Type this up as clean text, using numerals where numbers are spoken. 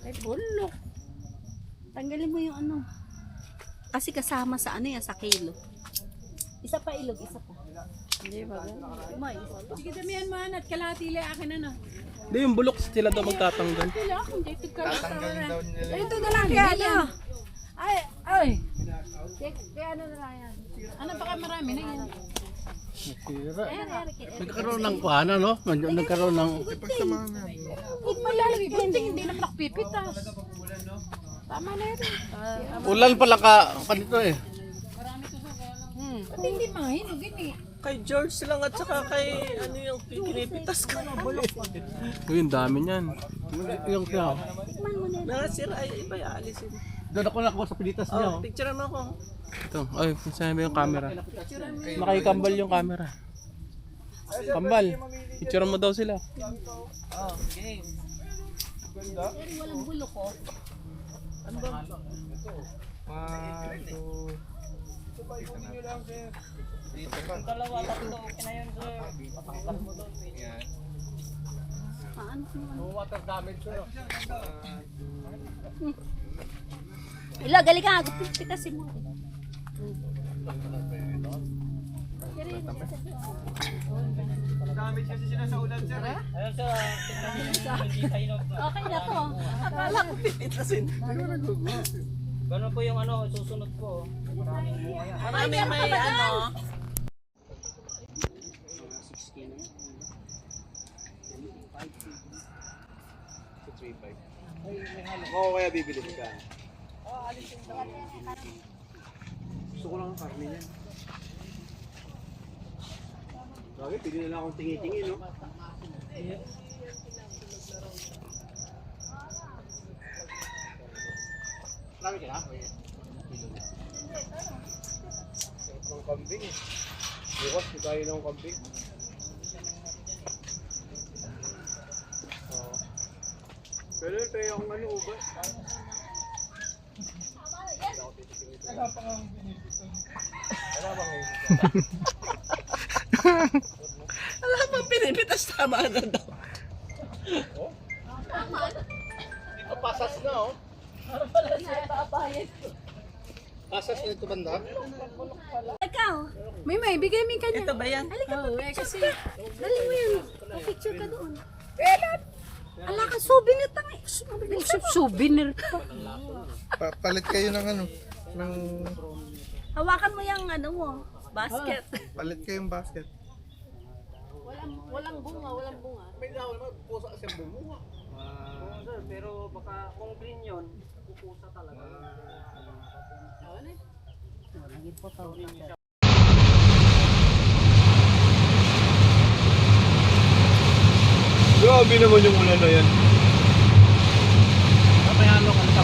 Ay, bulok. Tanggalin mo yung ano. Kasi kasama sa ano yan, sa kilo. Isa pa ilog, isa pa. Hindi ba? Sige, damihan mo at kalahati lang akin ano. Hindi, yung bulok sila daw magtatanggal. Wala akong dito ka. Tatanggalin daw nila. Ito na lang kaya ano. Ay. Kaya ano na lang yan. Ano baka marami na yan. Nagkaroon ng kuhana, no? Nagkaroon ng... Pagsamahan na. Malalagay ko, hindi naman ako pipitas. Tama na yun. Ulan pala ka nito eh. Ba't hindi mahinog yun eh? Kay George lang at saka kay ano yung kinipitas ko. Uy, ang dami niyan. Yung siya. Nasira ay iba yung alisin. Doon ako nakuha sa pilitas niya. Oh, picture mo ako. Ito, ay, saan ba yung camera? Nakikambal yung camera. Kambal, picture mo daw sila. Oh, game. Ganda. Walang bulok ko. Ano ba? Ito. Ikunin nyo lang, sir. Dito pa. Dalawa, tatlo, okay na yun, sir. Patanggal mo doon. Yan. Paano ko naman? No water damage, sir. Ila, gali ka. Pitasin mo. Damage kasi sila sa ulan, sir. Ayun, sir. Okay na to. Akala ko pipitasin. Gano'n po yung ano, susunod ko. Maraming may ano. Oo, kaya bibili ka. Gusto ko lang ang karne niyan. Sabi, pili na lang akong tingi-tingi, no? Marami ka na? Ang kambing eh. Bukas, tayo ng kambing. Oo. Pero tayo ang ano, ubas. Wala pa nga binibiton. Wala pa nga Alam mo, pinipitas tama na daw. Oh? Dito pasas na, oh. Pasas na ito banda? Ikaw. May bigay mo yung kanya. Ito ba yan? Oo, kasi Dali mo yun. Picture ka doon. Ala ka, souvenir tangi. souvenir pa. Palit kayo ng ano? Ng... Hawakan mo yung ano mo. Basket. Palit kayong basket. Walang bunga. May daw naman, pusa kasi bunga. Oo, sir, pero baka kung green yun, pupusa talaga. Grabe naman yung ulan na yan. Kapayano ka na